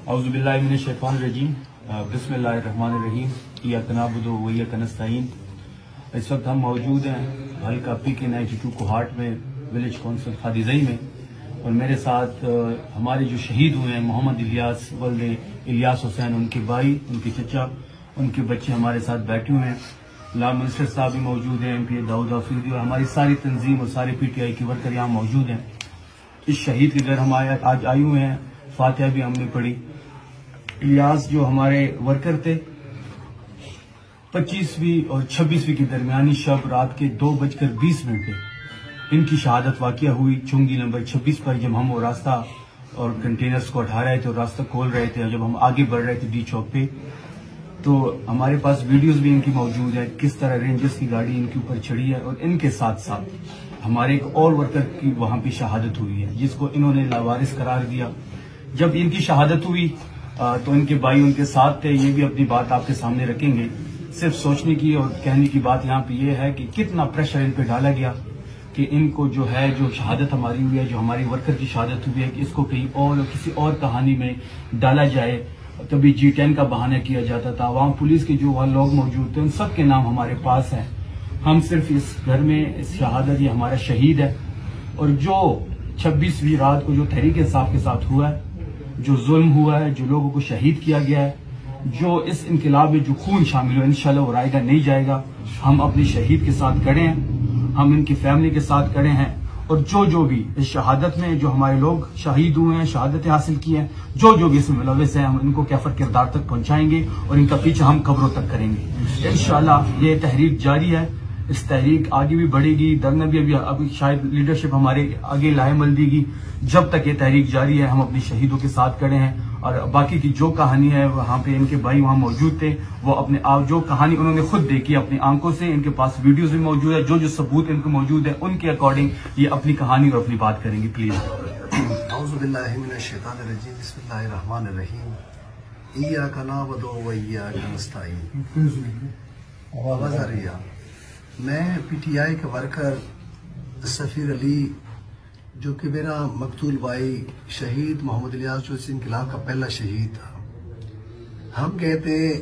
औज़ुबिल्लाहिमिनश्शैतानिर्रजीम बिस्मिल्लाहिर्रहमानिर्रहीम इय्याका नअबुदु व इय्याका नस्तईन। इस वक्त हम मौजूद हैं हल्का PK 92 कोहाट में, विलेज काउंसिल खादिजई में, और मेरे साथ हमारे जो शहीद हुए हैं मोहम्मद इलियास वल्दे इलियास हुसैन, उनके भाई, उनके चचा, उनके बच्चे हमारे साथ बैठे हुए हैं। ला मिनिस्टर साहब भी मौजूद हैं, MP दाऊद अफरीदी, और हमारी सारी तंजीम और सारे PTI के वर्कर यहाँ मौजूद हैं। इस शहीद के घर हम आज आए हुए हैं। फातिहा भी हमने पढ़ी। इलियास जो हमारे वर्कर थे, 25वीं और 26वीं की दरमियानी शब रात के 2:20 पे इनकी शहादत वाक़या हुई चुंगी नंबर 26 पर। जब हम वो रास्ता और कंटेनर्स को हटा रहे थे और रास्ता खोल रहे थे, जब हम आगे बढ़ रहे थे D चौक पे, तो हमारे पास वीडियोस भी इनकी मौजूद है, किस तरह रेंजर्स की गाड़ी इनके ऊपर चढ़ी है, और इनके साथ साथ हमारे एक और वर्कर की वहां पे शहादत हुई है, जिसको इन्होंने लावारिस करार दिया। जब इनकी शहादत हुई तो इनके भाई उनके साथ थे। ये भी अपनी बात आपके सामने रखेंगे। सिर्फ सोचने की और कहने की बात यहाँ पे ये है कि कितना प्रेशर इन पे डाला गया कि इनको जो है, जो शहादत हमारी हुई है, जो हमारी वर्कर की शहादत हुई है, कि इसको कहीं और किसी और कहानी में डाला जाए। कभी G10 का बहाना किया जाता था। वहाँ पुलिस के जो वहाँ लोग मौजूद थे, उन सब के नाम हमारे पास हैं। हम सिर्फ इस घर में इस शहादत, ये हमारा शहीद है, और जो 26वीं रात को जो तहरीक इंसाफ के साथ हुआ है, जो जुल्म हुआ है, जो लोगों को शहीद किया गया है, जो इस इनकलाब में जो खून शामिल हुआ, इंशाल्लाह वो रायगा नहीं जाएगा। हम अपने शहीद के साथ खड़े हैं, हम इनकी फैमिली के साथ खड़े हैं, और जो भी इस शहादत में जो हमारे लोग शहीद हुए हैं, शहादतें हासिल की हैं, जो भी इसमें मुलव्विस हैं, हम इनको कैफर किरदार तक पहुंचाएंगे और इनका पीछा हम कब्रों तक करेंगे। इंशाल्लाह ये तहरीक जारी है, इस तहरीक आगे भी बढ़ेगी। दर में भी अभी शायद लीडरशिप हमारे आगे लाहेमल देगी। जब तक ये तहरीक जारी है, हम अपने शहीदों के साथ खड़े हैं। और बाकी की जो कहानी है, वहाँ पे इनके भाई वहाँ मौजूद थे, वो अपने आप जो कहानी उन्होंने खुद देखी अपनी आंखों से, इनके पास वीडियोस भी मौजूद है, जो सबूत इनको मौजूद है, उनके अकॉर्डिंग ये अपनी कहानी और अपनी बात करेंगे। प्लीज। औज़ुबिल्लाहिमिनश्शैतानिर्रजीम बिस्मिल्लाहिर्रहमानिर्रहीम इय्याका नअबुदु व इय्याका नस्तईन। आवाज़ आ रही है? मैं PTI का वर्कर सफीर अली, जो कि मेरा मकतूल भाई शहीद मोहम्मद इलियास, जो इस इनकलाब का पहला शहीद था। हम गए थे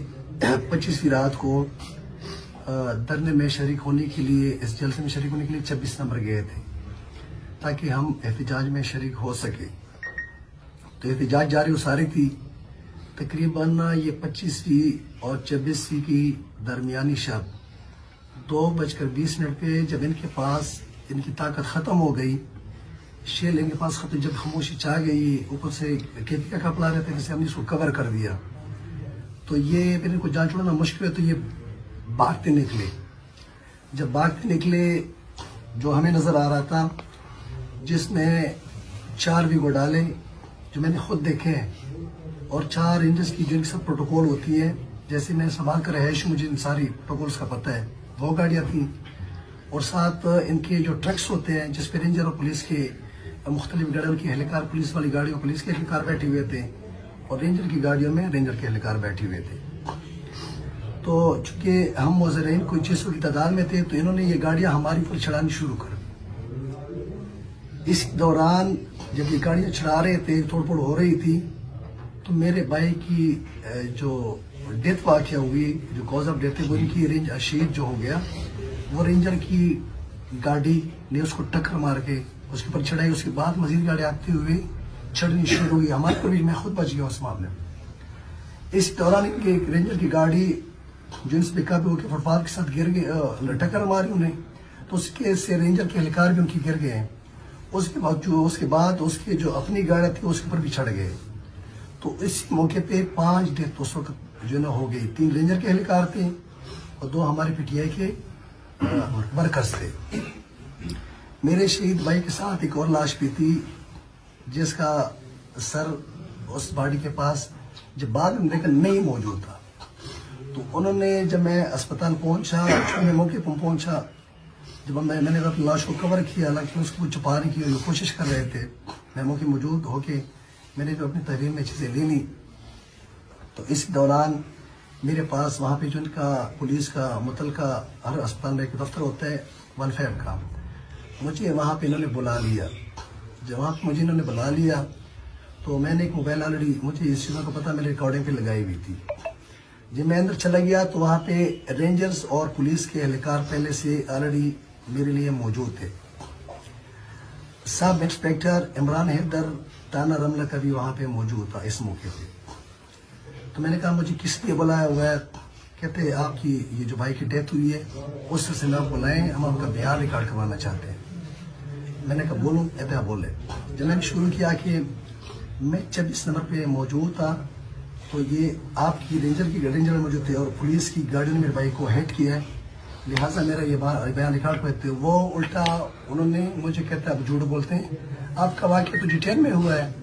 25वीं रात को धरने में शरीक होने के लिए, इस जलसे में शरीक होने के लिए 26 नंबर गए थे, ताकि हम एहतजाज में शरीक हो सके। तो एहतजाज जारी उसारी थी। तकरीबन ये 25वीं और 26वीं की दरमियानी शब 2:20 पे, जब इनके पास इनकी ताकत खत्म हो गई, शेल इनके पास खत्म, जब खामोशी चाह गई, ऊपर से खेती का कपड़ा रहता है, जैसे हमने इसको कवर कर दिया, तो ये फिर इनको जान छुड़ाना मुश्किल है, तो ये भागते निकले। जब भागते निकले, जो हमें नजर आ रहा था, जिसने 4 वीगो डाले, जो मैंने खुद देखे हैं, और 4 रेंजर्स की जो इनकी सब प्रोटोकॉल होती है, जैसे मैं संभाल कर रहायश, मुझे इन सारी प्रोटोकॉल्स का पता है, वो गाड़ियाँ थी। और साथ इनके जो ट्रक्स होते हैं, जिसपे रेंजर और पुलिस के मुख्तलिफ गाड़ियों की एहलकार, पुलिस वाली गाड़ियों पुलिस के एहलकार बैठे हुए थे, और रेंजर की गाड़ियों में रेंजर के एहलकार बैठे हुए थे। तो चूंकि हम मुज़र्रीन कोई 600 की तादाद में थे, तो इन्होंने ये गाड़ियां हमारी ऊपर चढ़ानी शुरू कर दी। इस दौरान जब ये गाड़ियां चढ़ा रहे थे, तोड़ फोड़ हो रही थी, तो मेरे भाई की जो डेथ वाक़या हुई, जो कॉज ऑफ डेथ है, वो इनकी रेंज शहीद जो हो गया, वो रेंजर की गाड़ी ने उसको टक्कर मार के उसके ऊपर चढ़ाई। उसके बाद मजीद गाड़ी आती हुई चढ़नी शुरू हुई हमारे पर भी। मैं खुद बच गया उस मामले में। इस दौरान इनके एक रेंजर की गाड़ी जो इस पिकअप होकर फुटपाथ के साथ गिर गई, टक्कर मारी उन्हें, तो उसके से रेंजर के एहलकार भी उनकी गिर गए। उसके बाद उसकी जो अपनी गाड़ी थी उसके ऊपर भी चढ़ गए। तो इस मौके पे 5 डेथ उस वक्त जो ना हो गई। 3 रेंजर के एहलकार थे और 2 हमारे PTI के वर्कर्स थे। मेरे शहीद भाई के साथ एक और लाश भी थी, जिसका सर उस बॉडी के पास जब बाद में देखा नहीं मौजूद था। तो उन्होंने, जब मैं अस्पताल पहुंचा, मैं मौके पर पहुंचा, जब मैंने अपनी लाश को कवर किया, हालांकि उसको छुपाने की कोशिश कर रहे थे, मैं मौके मौजूद होके मैंने जो अपनी तहरीर में चीज़ें ले ली। तो इस दौरान मेरे पास वहाँ पे जो इनका पुलिस का मुतलका हर अस्पताल में एक दफ्तर होता है 15 का, मुझे वहाँ पे इन्होंने बुला लिया। जब वहाँ पे मुझे इन्होंने बुला लिया, तो मैंने एक मोबाइल ऑलरेडी, मुझे इस चीज़ों का पता, मेरे रिकॉर्डिंग पे लगाई हुई थी। जब मैं अंदर चला गया तो वहाँ पे रेंजर्स और पुलिस के एहलकार पहले से ऑलरेडी मेरे लिए मौजूद थे। सब इंस्पेक्टर इमरान हैदर ताना रमला का भी वहाँ पे मौजूद था इस मौके पे। तो मैंने कहा मुझे किस लिए बुलाया हुआ है? कहते आपकी ये जो भाई की डेथ हुई है उस सिलसिले में बुलाएं, हम आपका बयान रिकॉर्ड करवाना चाहते हैं। मैंने कहा बोलूँ? कहते आप बोले। जब मैंने शुरू किया कि मैं 26 नंबर पे मौजूद था, तो ये आपकी रेंजर मौजूद थे और पुलिस की गाड़ी ने मेरे भाई को हिट किया है, लिहाजा मेरा ये बयान रिकॉर्ड करते। वो उल्टा उन्होंने मुझे कहते आप झूठ बोलते हैं, आपका वाक़या तो डिटेन में हुआ है।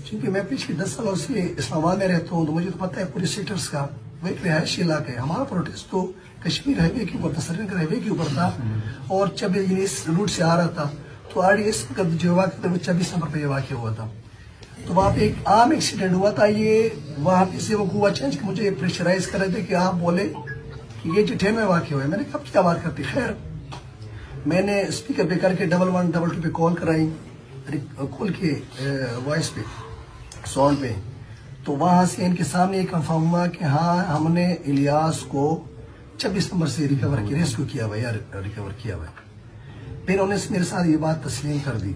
क्योंकि मैं पिछले 10 सालों से इस्लामाबाद में रहता हूँ, तो मुझे तो पता है पुलिस सेक्टर्स का वो एक रिहायशी इलाका है। हमारा प्रोटेस्ट तो कश्मीर हाईवे के ऊपर था, श्रीनगर हाईवे के ऊपर था, और जब इस रूट से आ रहा था तो RDS का जो वाक़या था वो 26 नंबर पर यह वाक़या हुआ था। तो वहाँ पे एक आम एक्सीडेंट हुआ था। ये वहाँ पे से वो हुआ चेंज कि मुझे प्रेशराइज कर रहे थे कि आप बोले कि ये डिटेन में वाक़या हुआ है। मैंने कब क्या बात करती। खैर मैंने स्पीकर पे करके 1112 पे कॉल कराई, खोल के वॉइस पे साउंड पे, तो वहाँ से इनके सामने ये कंफर्म हुआ कि हाँ हमने इलियास को 26 नंबर से रिकवर किया, रेस्क्यू किया हुआ या रिकवर किया हुआ। फिर उन्होंने मेरे साथ ये बात तस्लीम कर दी।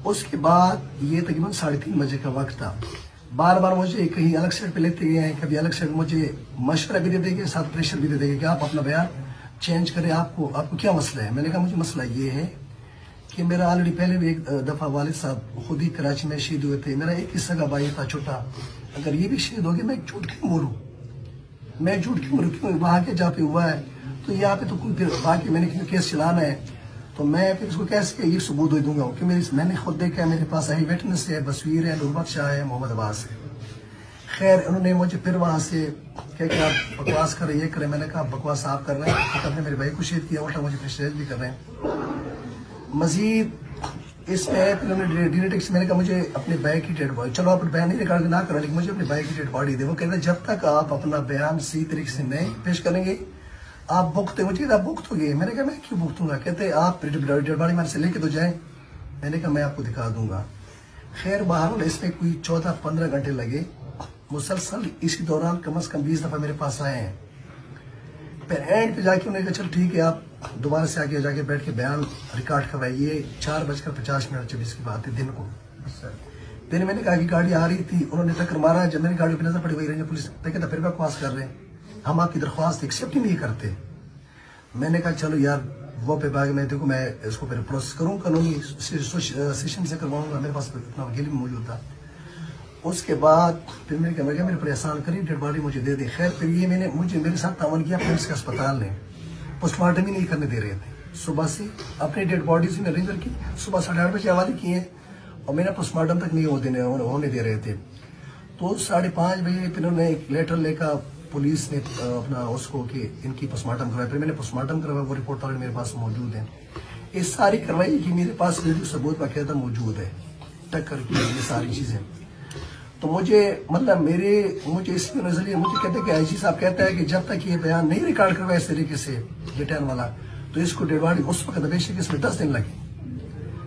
उसके बाद ये तकरीबन 3:30 बजे का वक्त था। बार बार मुझे कहीं अलग साइड पे लेते गए हैं, कभी अलग साइड मुझे मशवरा भी दे देंगे, साथ प्रेशर भी दे देंगे कि आप अपना बयान चेंज करें, आपको क्या मसला है। मैंने कहा मुझे मसला ये है कि मेरा ऑलरेडी पहले भी एक दफ़ा वालिद साहब खुद ही कराची में शहीद हुए थे, मेरा एक ही सगा भाई था छोटा, अगर ये भी शहीद हो गया मैं झूठ क्यों बोलूँ, मैं झूठ क्यों बोलूँ, क्यों वहाँ के जहाँ पे हुआ है तो यहाँ पे तो कोई बाकी मैंने क्यों केस चलाना है, तो मैं फिर उसको कैसे ये सबूत दे दूंगा, क्योंकि मैंने खुद देखा है, मेरे पास आई विटनेस है, बसवीर है, नूरबख्श शाह है, मोहम्मद अब्बास है। खैर उन्होंने मुझे फिर वहाँ से क्या कि आप बकवास करें, ये करें। मैंने कहा बकवास आप कर रहे हैं, आपने मेरे भाई को शहीद किया, उल्टा मुझे प्रेशराइज भी कर रहे हैं। मजीद इसमें फिर उन्होंने डायरेक्ट मैंने कहा मुझे अपने भाई की डेड बॉडी, चलो आप बयान नहीं रिकॉर्ड ना करो, लेकिन मुझे अपने भाई की डेड बॉडी दे। वो कहते हैं जब तक आप अपना बयान सही तरीके से नहीं पेश करेंगे आप भुगते। मुझे आप भुगतोगे। मैंने कहा मैं क्यों भुगतूंगा? कहते आप डेड बॉडी मेरे से लेके तो जाए। मैंने कहा मैं आपको दिखा दूंगा। खैर बहरहाल इसमें कोई 14-15 घंटे लगे, मुसलसल इसी दौरान कम से कम 20 दफा मेरे पास आए हैं। फिर एंड पे जाके उन्होंने कहा चलो ठीक है आप दोबारा से आके जाके बैठ के बयान रिकॉर्ड करवाइए। 4:50 की बात है दिन को। फिर मैंने कहा कि गाड़ी आ रही थी, उन्होंने टक्कर मारा। जब मेरी गाड़ी पर नजर पड़ी वही रेंजर पुलिस कहता फिर बकवास कर रहे हैं, हम आपकी दरख्वास्त एक्सेप्ट ही नहीं करते। मैंने कहा चलो यार वो पे बाग में देखो मैं इसको फिर प्रोसेस करूँ, कानूनी सेशन से करवाऊंगा, मेरे पास इतना वकील भी मौजूद था। उसके बाद फिर मैंने कहा मेरे पर एहसान करी, डेड बॉडी मुझे दे दी। खैर फिर ये मेरे साथ तावन किया पुलिस के अस्पताल ने, पोस्टमार्टम ही नहीं करने दे रहे थे। सुबह से अपनी डेड बॉडी से अरेंज की सुबह 8:30 बजे हवाले किए हैं और मेरा पोस्टमार्टम तक नहीं होने दे रहे थे। तो 5:30 बजे फिर उन्होंने एक लेटर लेकर पुलिस ने अपना उसको कि इनकी पोस्टमार्टम करवाया। फिर मैंने पोस्टमार्टम करवाया, वो रिपोर्ट ऑलरेडी मेरे पास मौजूद है। ये सारी कार्रवाई की मेरे पास वीडियो सबूत बाकायदा मौजूद है, टक्कर की ये सारी चीजें। तो मुझे मतलब मुझे इसमें नजरिए मुझे कहते हैं कि IG साहब कहता है कि जब तक ये बयान नहीं रिकॉर्ड करवाया इस तरीके से रिटर्न वाला, तो इसको डेड बॉडी उस वक्त बेशक इसमें 10 दिन लगे।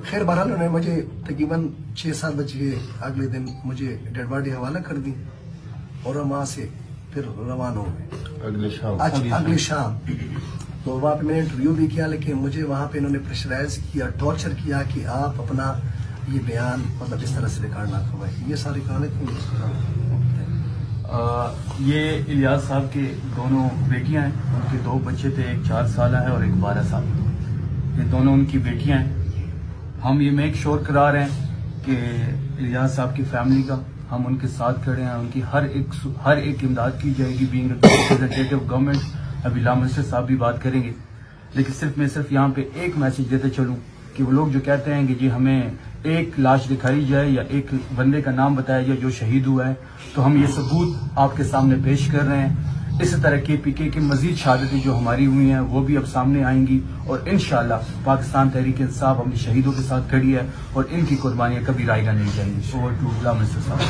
खैर बहरहाल उन्होंने मुझे तकरीबन 6-7 बजे अगले दिन मुझे डेड बॉडी हवाला कर दी और हम वहाँ से फिर रवाना हो गए अगले शाम। तो वहाँ पे मैंने इंटरव्यू भी किया, लेकिन मुझे वहाँ पे इन्होंने प्रेशराइज किया, टॉर्चर किया कि आप अपना ये बयान मतलब इस तरह से रिकॉर्ड ना करवाए। ये सारी कहानी ये इलियास साहब के दोनों बेटियां हैं, उनके 2 बच्चे थे, एक 4 साल है और एक 12 साल। ये दोनों उनकी बेटियां हैं। हम ये मेक श्योर करा रहे हैं कि इलियास साहब की फैमिली का हम उनके साथ खड़े हैं, उनकी हर एक इमदाद की जाएगी। बीइंग रिप्रेजेंटेटिव गवर्नमेंट अभी ला मिनिस्टर साहब भी बात करेंगे, लेकिन मैं सिर्फ यहाँ पे एक मैसेज देते चलूँ कि वो लोग जो कहते हैं कि जी हमें एक लाश दिखाई जाए या एक बंदे का नाम बताया जाए जो शहीद हुआ है, तो हम ये सबूत आपके सामने पेश कर रहे हैं। इस तरह KPK की मजीद शहादतें जो हमारी हुई हैं वो भी अब सामने आएंगी और इंशाअल्लाह पाकिस्तान तहरीक इंसाफ अपने शहीदों के साथ खड़ी है और इनकी कुर्बानियां कभी रायगा नहीं जाएंगी। ओवर टू ला मिनिस्टर साहब।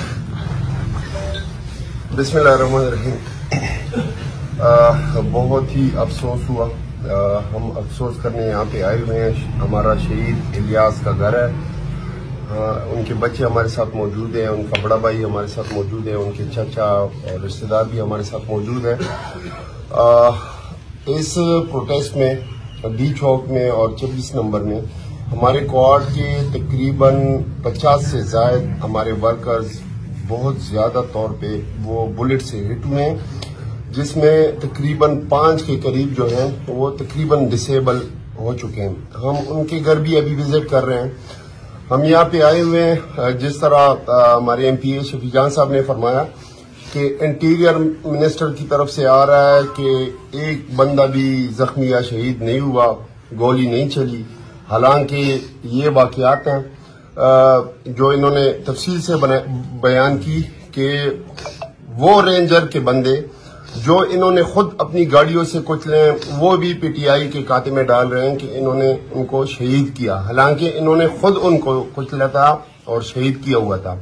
बिस्मिल्लाहिर्रहमानिर्रहीम। बहुत ही अफसोस हुआ, हम अफसोस करने यहाँ पे आए हुए हैं। हमारा शहीद इलियास का घर है उनके बच्चे हमारे साथ मौजूद हैं, उनका बड़ा भाई हमारे साथ मौजूद है, उनके चाचा और रिश्तेदार भी हमारे साथ मौजूद है। इस प्रोटेस्ट में डी चौक में और 26 नंबर में हमारे क्वाड के तकरीबन 50 से ज्यादा हमारे वर्कर्स बहुत ज्यादा तौर पे वो बुलेट से हिट हुए हैं, जिसमें तकरीबन 5 के करीब जो हैं वो तकरीबन डिसेबल हो चुके हैं। हम उनके घर भी अभी विजिट कर रहे हैं। हम यहाँ पे आए हुए हैं, जिस तरह हमारे एमपीए शफीजान साहब ने फरमाया कि इंटीरियर मिनिस्टर की तरफ से आ रहा है कि एक बंदा भी जख्मी या शहीद नहीं हुआ, गोली नहीं चली। हालांकि ये वाकयात हैं जो इन्होंने तफसील से बयान की कि वो रेंजर के बंदे जो इन्होंने खुद अपनी गाड़ियों से कुचले, वो भी पीटीआई के खाते में डाल रहे हैं कि इन्होंने उनको शहीद किया। हालांकि इन्होंने खुद उनको कुचला था और शहीद किया हुआ था।